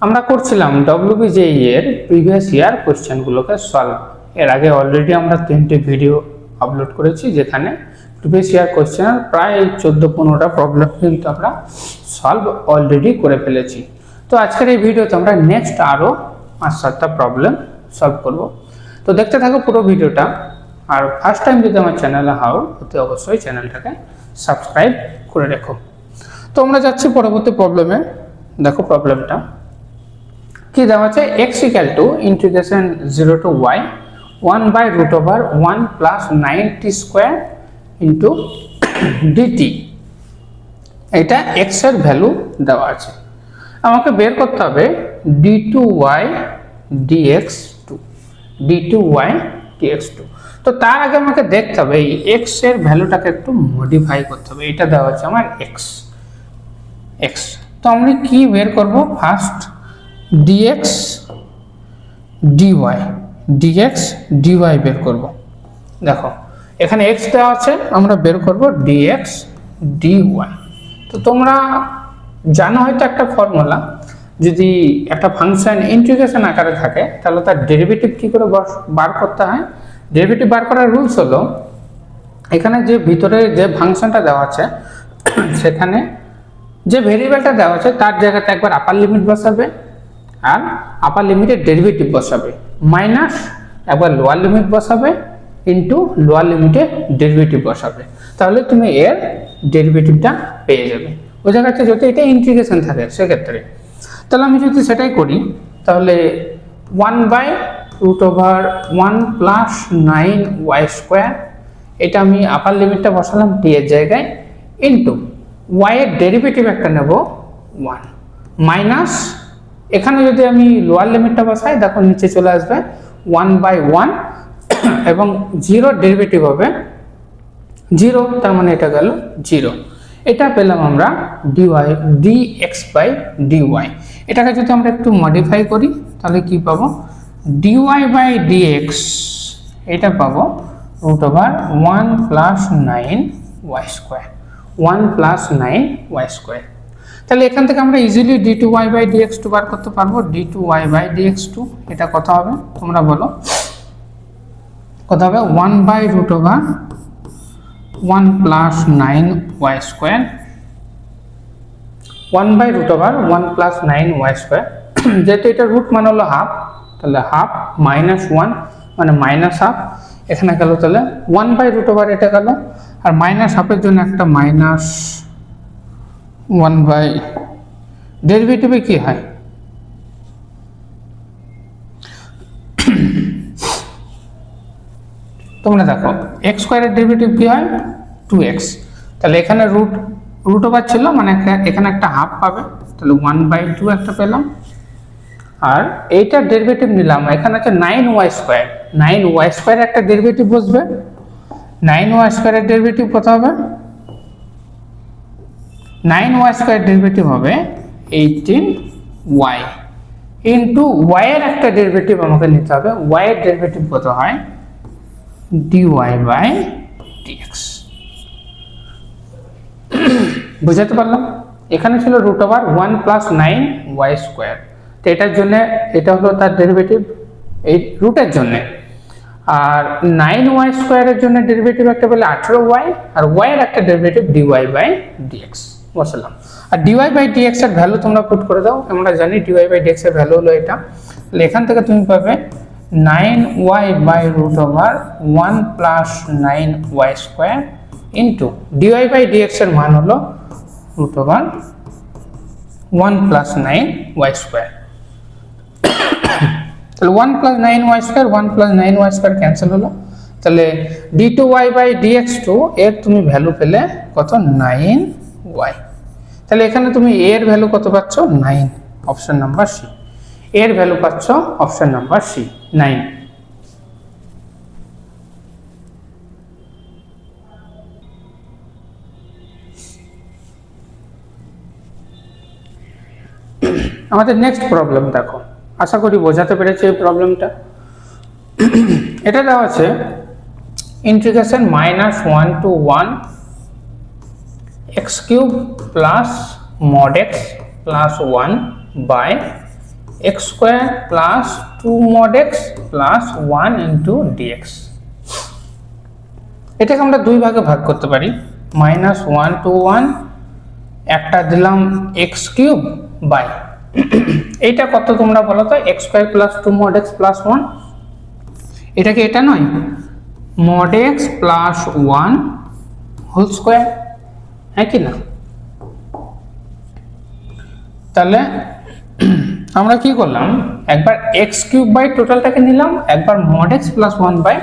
আমরা করছিলাম WBJE এর প্রিভিয়াস ইয়ার কোশ্চেনগুলোকে সলভ। এর আগে অলরেডি আমরা 3টে ভিডিও আপলোড করেছি, যেখানে প্রিভিয়াস ইয়ার কোশ্চেনের প্রায় 14-15টা প্রবলেম কিন্তু আমরা সলভ অলরেডি করে ফেলেছি। তো আজকের এই ভিডিওতে আমরা নেক্সট আরও 5-7টা প্রবলেম সলভ করব। তো দেখতে থাকো পুরো ভিডিওটা। আর ফার্স্ট টাইম যদি আমার চ্যানেলে হও তো অবশ্যই চ্যানেলটাকে সাবস্ক্রাইব করে রেখো। তো আমরা যাচ্ছি পরবর্তী প্রবলেমে। দেখো প্রবলেমটা কি দেওয়া আছে, x = integration 0 to y 1/√1 + 9t² into dt। এটা x এর ভ্যালু দেওয়া আছে, আমাকে বের করতে হবে d2y dx2 তো তার আগে আমাকে দেখতে হবে এই x এর ভ্যালুটাকে একটু মডিফাই করতে হবে। এটা দেওয়া আছে আমার x। তো আমরা কি বের করব, ফার্স্ট dx dy বের করব। দেখো এখানে x দেওয়া আছে, আমরা বের করব dx dy। তো তোমরা জানো হয়তো একটা ফর্মুলা, যদি একটা ফাংশন ইন্টিগ্রেশন আকারে থাকে তাহলে তার ডেরিভেটিভ কি করে বার করতে হয়। ডেরিভেটিভ বার করার রুলস হলো, এখানে যে ভিতরে যে ফাংশনটা দেওয়া আছে সেখানে যে ভেরিয়েবলটা দেওয়া আছে তার জায়গাতে একবার আপার লিমিট বসাবে আর আপার লিমিটের ডেরিভেটিভ বসাবে, মাইনাস একবার লোয়ার লিমিট বসাবে ইনটু লোয়ার লিমিটের ডেরিভেটিভ বসাবে, তাহলে তুমি এর ডেরিভেটিভটা পেয়ে যাবে। বোঝা গেছে? যদি এটা ইন্টিগ্রেশন থাকে সেক্ষেত্রে। তাহলে আমি যদি সেটাই করি তাহলে 1/√1 + 9y², এটা আমি আপার লিমিটটা বসালাম t এর জায়গায়, ইনটু y এর ডেরিভেটিভ একটা নেব 1, মাইনাস এখানে যদি আমি লোয়ার লিমিটটা বসাই দেখো নিচে চলে আসবে 1/1 এবং 0 ডেরিভেটিভ হবে 0, তার মানে এটা গেল 0। এটা পেলাম আমরা dx/dy। এটাকে যদি আমরা একটু মডিফাই করি তাহলে কি পাবো, dy/dx এটা পাবো √1 + 9y²। তাহলে এখান থেকে আমরা ইজিলি d2y/dx2 বার করতে পারবো। d2y/dx2 এটা কত হবে তোমরা বলো, কত হবে 1/√1 + 9y², 1/√1 + 9y²। যেহেতু এটা রুট মান হলো হাফ, তাহলে হাফ -1 মানে -1/2, এখানে গেল তাহলে 1/√, এটা গেল, আর -1/2 জন্য একটা -1/, ডেরিভেটিভে কি হয়, তোমরা দেখো x² এর ডেরিভেটিভ কি হয় 2x। তাহলে এখানে √, ছিল মানে এখানে একটা হাফ পাবে, তাহলে 1/2 একটা পেলাম। আর এইটার ডেরিভেটিভ নিলাম, এখানে আছে 9y² একটা ডেরিভেটিভ বসবে। 9y² এর ডেরিভেটিভ কত হবে, 9y² ডেরিভেটিভ হবে 18y, ইন্টু y এর একটা ডেরিভেটিভ আমাকে নিতে হবে। y এর ডেরিভেটিভ কত হয়, dy/dx। বুঝাতে পারলাম? এখানে ছিল √1 + 9y², তো এটার জন্য এটা হলো তার ডেরিভেটিভ এই রুটের জন্য। আর 9y² এর জন্য ডেরিভেটিভ একটা পেলে 18y, আর y এর একটা ডেরিভেটিভ dy/dx বসালাম। আর dy/dx এর ভ্যালু তোমরা পুট করে দাও, আমরা জানি dy/dx এর ভ্যালু হলো এটা। তাহলে এখান থেকে তুমি পাবে 9y/√1 + 9y² ইন্টু dy/dx এর মান হলো √1 + 9y²। তাহলে 1 + 9y², 1 + 9y² ক্যান্সেল হলো। তাহলে d2y/dx2 এর তুমি ভ্যালু পেলে কত, 9y। তাহলে এখানে তুমি a এর ভ্যালু কত পাচ্ছ, 9, অপশন নাম্বার সি। এর ভ্যালু পাচ্ছ অপশন নাম্বার সি, 9। আমাদের নেক্সট প্রবলেম দেখো, আশা করি বোঝাতে পেরেছি এই প্রবলেমটা। এটা দেওয়া আছে integration -1 to 1 x cube plus mod x plus 1 by x square plus 2 mod x plus 1 into dx। এটাকে আমরা দুই ভাগে ভাগ করতে পারি, -1 to 1 একটা দিলাম x কিউব বাই এইটা কত তোমরা বলো তো, x square plus 2 mod x plus 1, এটা কি এটা নয়, mod x plus 1 whole square, হ্যাঁ কি না? তাহলে আমরা কি করলাম, একবার x কিউব বাই টোটালটাকে নিলাম, একবার mod x প্লাস 1 বাই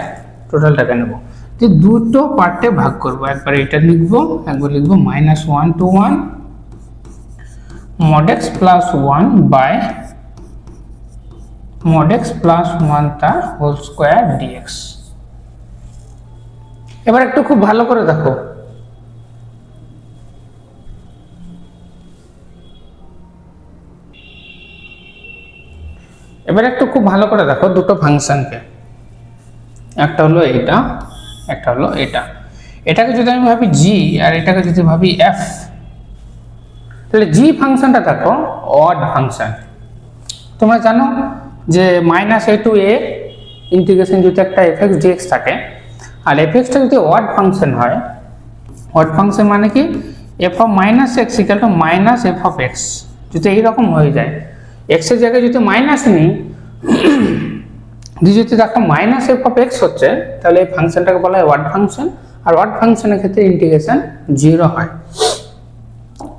টোটালটাকে নেব, তো দুটো পার্টে ভাগ করব, একবার এটা লিখবো, একবার লিখবো -1 to 1 mod x plus 1 by mod x plus 1 তার হোল স্কোয়ার dx। এবার একটু খুব ভালো করে দেখো, এবার একটু খুব ভালো করে দেখো দুটো ফাংশনকে, একটা হলো এটা, একটা হলো এটা। এটাকে যদি আমি ভাবি g আর এটাকে যদি ভাবি f, তাহলে g ফাংশনটা দেখো অড ফাংশন। তোমরা জানো যে -a to a ইন্টিগ্রেশন যদি একটা fx dx থাকে, আর fxটা যদি অড ফাংশন হয়, অড ফাংশন মানে কি f of -x equal to -f of x, যদি এইরকম হয়ে যায়, x এর জায়গায় যদি মাইনাস নিই, যদি দেখো -f of x হচ্ছে, তাহলে এই ফাংশনটাকে বলা হয় অড ফাংশন, আর অড ফাংশনের ক্ষেত্রে ইন্টিগ্রেশন 0 হয়।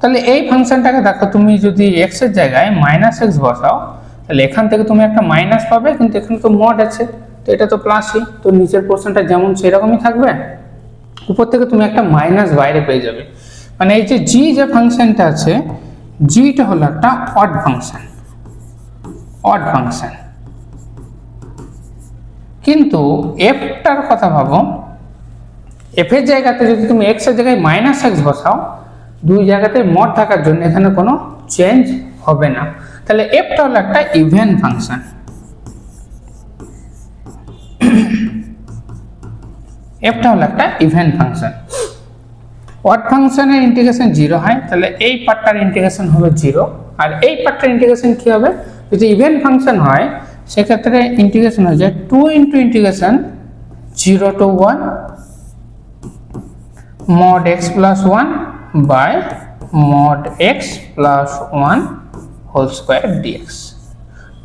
তাহলে এই ফাংশনটাকে দেখো, তুমি যদি x এর জায়গায় -x বসাও, তাহলে এখান থেকে তুমি একটা মাইনাস পাবে, কিন্তু এখানে তো মড আছে, তো এটা তো প্লাসই, তো নিচের পোর্শনটা যেমন সেরকমই থাকবে, উপর থেকে তুমি একটা মাইনাস বাইরে পেয়ে যাবে। মানে এই যে জি যে ফাংশনটা আছে, জিটা হলো একটা অড ফাংশন, অড ফাংশন। কিন্তু এফটার কথা ভাবো, এফ এর জায়গাতে যদি তুমি এক্স এর জায়গায় -x বসাও, দুই জায়গাতে মড থাকার জন্য এখানে কোনো চেঞ্জ হবে না, তাহলে এফটা হলো একটা ইভেন ফাংশন। এফটা হলো একটা ইভেন ফাংশন। অড ফাংশনের ইন্টিগ্রেশন 0 হয়, তাহলে এই পার্টটার ইন্টিগ্রেশন হবে 0, আর এই পার্টটার ইন্টিগ্রেশন কি হবে, যদি ইভেন ফাংশন হয় সেক্ষেত্রে ইন্টিগ্রেশন হয়ে যায় 2 into integration 0 to 1 mod x plus 1 by mod x plus 1 whole square dx।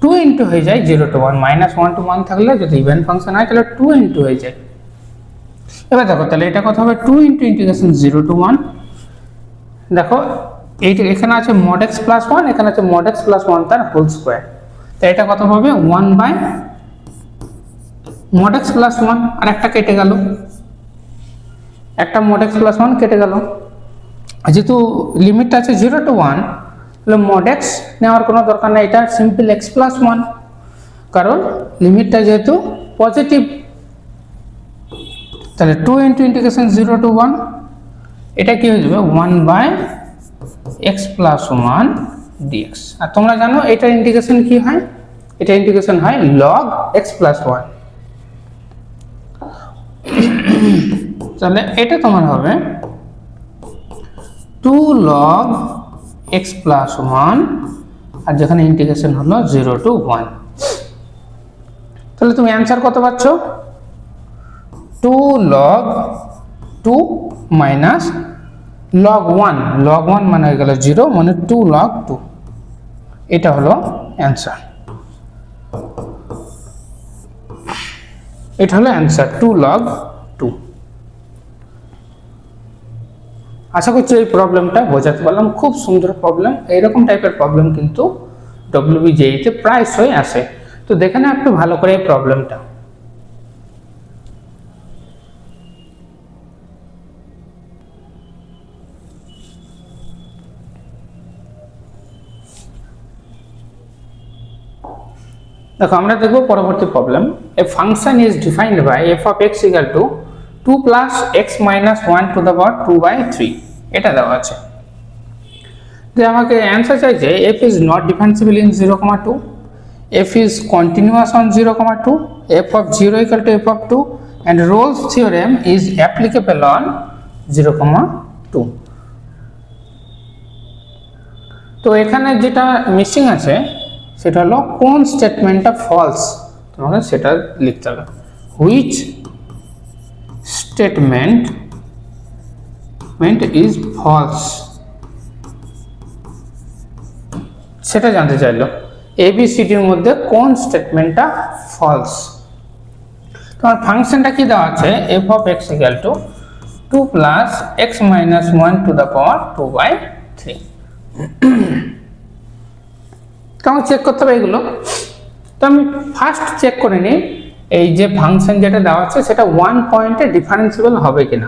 2 into হয়ে যায় 0 to 1, -1 to 1 থাকলে যদি ইভেন ফাংশন হয় তাহলে 2 ইন্টু হয়ে যায়। এবার দেখো তাহলে এটা কত হবে, 2 ইন্টু ইন্টিগ্রেশন 0 to 1, দেখো এইটা এখানে আছে mod x plus 1, এখানে আছে mod x plus 1 তার হোল স্কোয়ার, তো এটা কত হবে 1 বাই mod x plus 1, আর একটা কেটে গেল, একটা mod x plus 1 কেটে গেল, যেহেতু লিমিটটা আছে 0 to 1, তাহলে mod x নেওয়ার কোনো দরকার নেই, এটা সিম্পল x plus 1, কারণ লিমিটটা যেহেতু পজিটিভ। তাহলে 2 ইন্টু ইন্টিগ্রেশন 0 to 1, এটা কি হয়ে যাবে 1 বাই x plus 1 dx। আর তোমরা জানো এটার ইন্টিগ্রেশন কি হয়, এটা ইন্টিগ্রেশন হয় log x plus 1। তাহলে এটা তোমার হবে 2 log x plus 1, আর যেখানে ইন্টিগ্রেশন হলো 0 to 1। তাহলে তুমি অ্যান্সার কত পাচ্ছ, 2 log 2 minus log 1, log 1 মানে হয়ে গেল 0, মানে 2 log 2, এটা হলো অ্যান্সার। এটা হলো অ্যান্সার 2 log 2। আশা করছি এই প্রবলেমটা বোঝাতে পারলাম, খুব সুন্দর প্রবলেম। এইরকম টাইপের প্রবলেম কিন্তু WBJEE তে প্রায়শই আসে, তো দেখে না একটু ভালো করে এই প্রবলেমটা। দেখো আমরা দেখব পরবর্তী problem. A function is defined by f of x equal to 2 plus x minus 1 to the power 2 by 3, এটা দেওয়া আছে। তো আমাকে অ্যান্সার চাইছে f is not differentiable in 0,2, f is continuous on 0,2, f of 0 equal to f of 2, and Rolle's theorem is applicable on 0,2। তো এখানে যেটা missing আছে সেটা হলো কোন স্টেটমেন্টটা ফলস, তোমাকে সেটা লিখতে হবে। হুইচ স্টেটমেন্ট ইজ ফলস, সেটা জানতে চাইলো। এবিসিডির মধ্যে কোন স্টেটমেন্টটা ফলস। তোমার ফাংশনটা কি দেওয়া আছে, F of x equal to 2 plus x minus 1 to the পাওয়ার 2/3। তোমাকে চেক করতে হবে এগুলো। তো আমি ফার্স্ট চেক করে নিই এই যে ফাংশন যেটা দেওয়া আছে সেটা 1 পয়েন্টে ডিফারেন্সিবল হবে কিনা,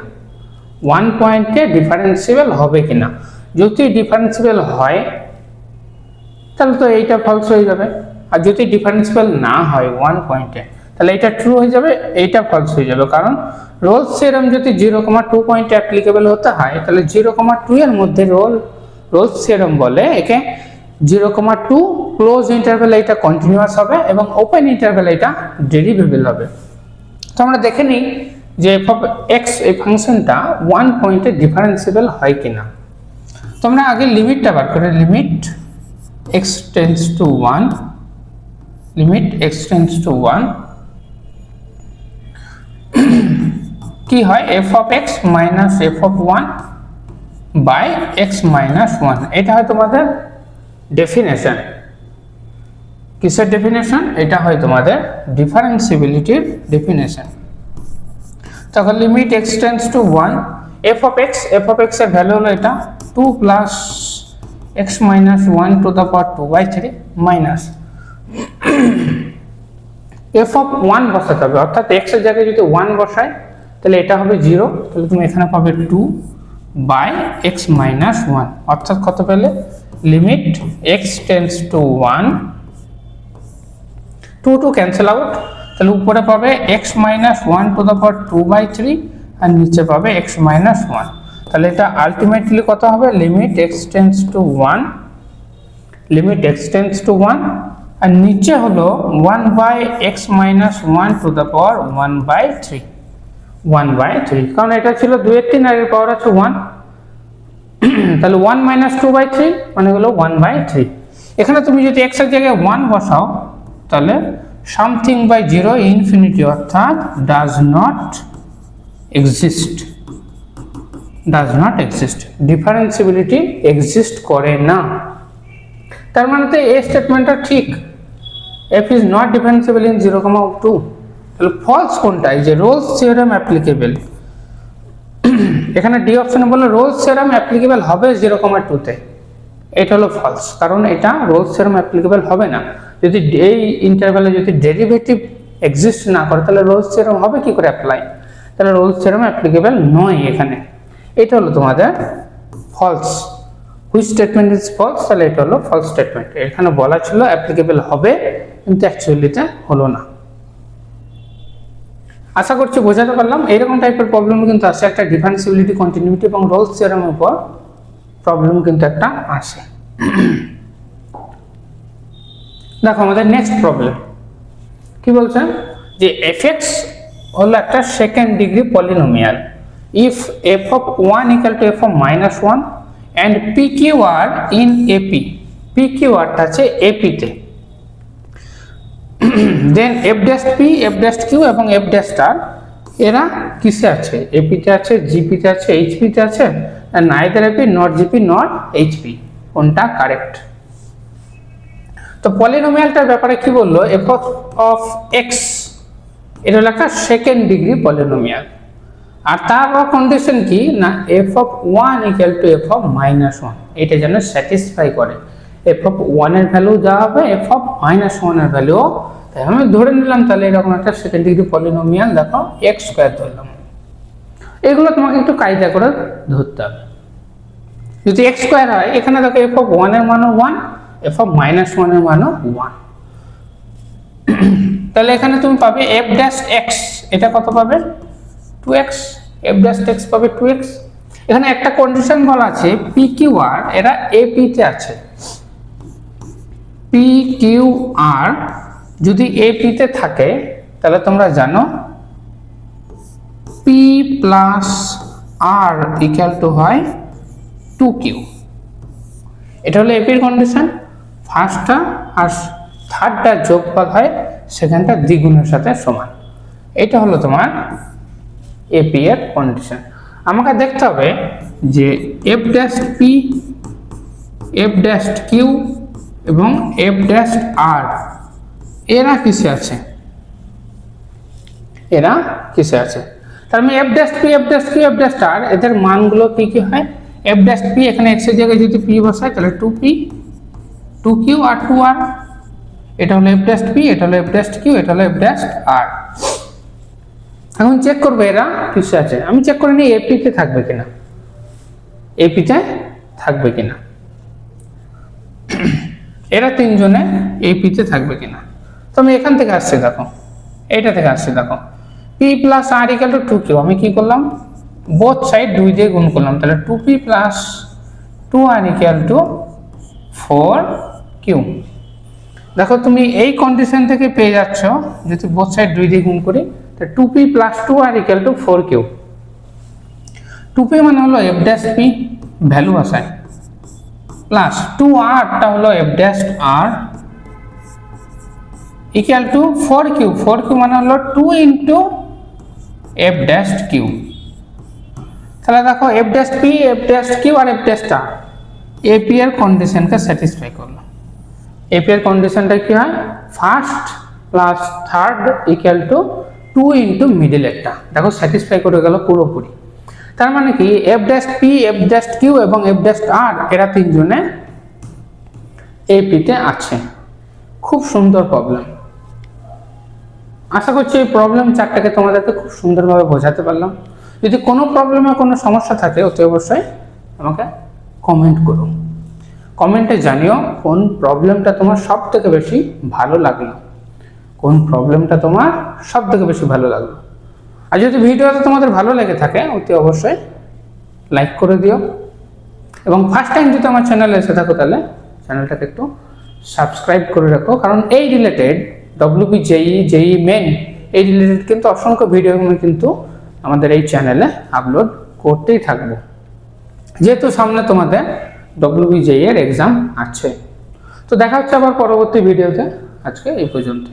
1 পয়েন্টে ডিফারেন্সিবল হবে কিনা। যদি ডিফারেন্সিবল হয় তাহলে তো এইটা ফলস হয়ে যাবে, আর যদি ডিফারেন্সিবল না হয় 1 পয়েন্টে তাহলে এটা ট্রু হয়ে যাবে, এইটা ফলস হয়ে যাবে। কারণ রোলস থিওরেম যদি 0,2 পয়েন্টে অ্যাপ্লিকেবল হতে হয় তাহলে 0,2 এর মধ্যে রোলস থিওরেম বলে একে 0,2 ক্লোজ ইন্টারভ্যালে এটা কন্টিনিউয়াস হবে এবং ওপেন ইন্টারভ্যালে এটা ডেরিভেবল হবে। তো আমরা দেখে নিই যে এফ অফ এক্স এই ফাংশনটা 1 পয়েন্টে ডিফারেন্সিবল হয় কিনা। তো আমরা আগে লিমিটটা বার করে, limit x tends to 1, limit x tends to 1 কি হয়, F of X minus F of 1 by X minus 1। এটা হয় তোমাদের ডেফিনেশন। কিসের ডেফিনেশন? এটা হয় তোমাদের ডিফারেন্সিবিলিটির ডেফিনেশন। তখন limit x tends to 1, F of x এর ভ্যালু হলো এটা 2 plus x minus 1 to the power 2/3 minus f of 1 বসাতে হবে, অর্থাৎ x এর জায়গায় যদি 1 বসাই তাহলে এটা হবে 0, তাহলে তুমি এখানে পাবে 2 বাই x minus 1, অর্থাৎ কত পেলে, limit x tends to 1, 2 cancel out, তাহলে উপরে পাবে x minus 1 to the power 2/3 আর নিচে পাবে x minus 1। তাহলে এটা আলটিমেটলি কত হবে, limit x tends to 1, limit x tends to 1 আর নিচে হলো 1 by x minus 1 to the power 1/3, 1/3, কারণ এটা ছিল 2 এর 3 আর এর পাওয়ার আছে 1, তাহলে 1 মাইনাস 2/3 মানে হলো 1/3। এখানে তুমি যদি x এর জায়গায় 1 বসাও তাহলে সামথিং বাই 0 ইনফিনিটি, অর্থাৎ does not exist, differentiability exist করে না। তার মানে তো এই স্টেটমেন্টটা ঠিক, f is not differentiable in 0,2। তাহলে ফলস কোনটা, এই যে রোলস থিওরেম অ্যাপ্লিকেবল, এখানে ডি অপশনে বলে রোলস থিওরেম অ্যাপ্লিকেবল হবে 0,2 তে, এটা হলো ফলস, কারণ এটা রোলস থিওরেম অ্যাপ্লিকেবল হবে না। যদি এই ইন্টারভ্যালে যদি ডেরিভেটিভ এক্সিস্ট না করে তাহলে রোলস থিওরেম হবে কি করে অ্যাপ্লাই, তাহলে রোলস থিওরেম অ্যাপ্লিকেবল নয় এখানে। এটা হলো তোমাদের false. Which statement is false, তাহলে এটা হলো ফলস স্টেটমেন্ট। এখানে বলা ছিল অ্যাপ্লিকেবল হবে কিন্তু অ্যাকচুয়ালিতে হলো না। আশা করছি বোঝাতে পারলাম। এইরকম টাইপের প্রবলেম কিন্তু আসে, একটা ডিফারেন্সিবিলিটি, কন্টিনিউইটি এবং রোলস থিওরেমের উপর প্রবলেম কিন্তু একটা আসে। দেখো আমাদের নেক্সট প্রবলেম কি বলছে, যে এফএক্স হলো একটা second degree polynomial if f of 1 equal to f of minus 1 and pqr in ap, pqr টা আছে ap তে, then f dash p, f dash q এবং f dash star এরা কিসে আছে, ap তে আছে, gp তে আছে, hp তে আছে, and neither ap nor gp nor hp, কোনটা কারেক্ট। তো পলিনোমিয়ালটার ব্যাপারে কি বললো, f of x এটা হলো একটা সেকেন্ড ডিগ্রি পলিনোমিয়াল, আর তার কন্ডিশন কি না f of 1 equal to f of minus 1, এটা যেন স্যাটিসফাই করে। f of 1 এর ভ্যালু যা হবে f of minus 1 এর ভ্যালু তাই আমি ধরে নিলাম, তাহলে এরকম একটা সেকেন্ড ডিগ্রি পলিনোমিয়াল দেখো x স্কয়ার ধরলাম। এগুলো তোমাকে একটু কায়দা করে ধরতে হবে। যদি x স্কয়ার হয় এখানে দেখো f of 1 এর মানও 1, f of minus 1 এর মানও 1, তাহলে এখানে তুমি পাবে f dash x, এটা কত পাবে 2x, f dash x পাবে 2x। এখানে একটা কন্ডিশন বলা আছে pqr এরা ap তে আছে, pqr যদি ap তে থাকে তাহলে তোমরা জানো p plus r equal to হয় 2q, এটা হলো এপির কন্ডিশন, ফার্স্টটা আর থার্ডটা যোগফল হয় সেখানটা দ্বিগুণের সাথে সমান। এটা হলো তোমার এপি এর কন্ডিশন। আমাকে দেখতে হবে যে F dash P, F dash Q এবং এফ ড্যাশ আর এরা কিসে আছে, এরা কিসে আছে। তার মানে F dash P, F dash Q, F dash R এদের মানগুলো কি কি হয়, এফ ড্যাশ পি এখানে এক্স এর জায়গায় যদি পি বসায় তাহলে 2p 2q আর 2r। এটা হলো এফ ড্যাশ পি, এটা হলো এফ ড্যাশ কিউ, এটা হলো এফ ড্যাশ আর। এখন চেক করবো এরা কিসে আছে। আমি চেক করে নিই এপি তে থাকবে কিনা, এপি তে থাকবে কিনা, এরা তিনজনে এপি তে থাকবে কিনা। তো আমি এখান থেকে আসছি দেখো, এইটা থেকে আসছি দেখো, p plus R equal to 2q। আমি কি করলাম, বোথ সাইড 2 দিয়ে গুণ করলাম, তাহলে 2p plus 2r equal to 4q। দেখো তুমি এই কন্ডিশন থেকে পেয়ে যাচ্ছ, যদি বোথ সাইড 2 দিয়ে গুণ করি তাহলে 2p plus 2r equal to 4q। 2p মানে হলো f ড্যাশ p ভ্যালু আসায়, প্লাস 2r টা হলো f dash r equal to 4q। 4q মানে হলো 2 ইনটু f ড্যাশ q। তাহলে দেখো f dash p, f dash q আর f ড্যাশ r এপি এর কন্ডিশনকে স্যাটিসফাই করলো। এপি এর কন্ডিশনটা কি হয়, first plus third equal to 2 into middle একটা, দেখো স্যাটিসফাই করে গেল পুরোপুরি। তার মানে কি F dash P, F dash Q এবং এফ ড্যাশ আর এরা তিনজনে এপি তে আছে। খুব সুন্দর প্রবলেম। আশা করছি এই প্রবলেম চারটাকে তোমাদেরকে খুব সুন্দরভাবে বোঝাতে পারলাম। যদি কোনো প্রবলেমে কোনো সমস্যা থাকে অতি অবশ্যই আমাকে কমেন্ট করো, কমেন্টে জানিও কোন প্রবলেমটা তোমার সব থেকে বেশি ভালো লাগলো, কোন প্রবলেমটা তোমার সব থেকে বেশি ভালো লাগলো। আর যদি ভিডিওটা তোমাদের ভালো লেগে থাকে অতি অবশ্যই লাইক করে দিও, এবং ফার্স্ট টাইম যদি আমার চ্যানেলে এসে থাকো তাহলে চ্যানেলটাকে একটু সাবস্ক্রাইব করে রাখো, কারণ এই রিলেটেড ডব্লিউবি জেই মেন এই রিলেটেড কিন্তু অসংখ্য ভিডিও আমি কিন্তু আমাদের এই চ্যানেলে আপলোড করতেই থাকবো, যেহেতু সামনে তোমাদের ডব্লিউবি জেই এর এক্সাম আছে। তো দেখা হচ্ছে আবার পরবর্তী ভিডিওতে, আজকে এই পর্যন্ত।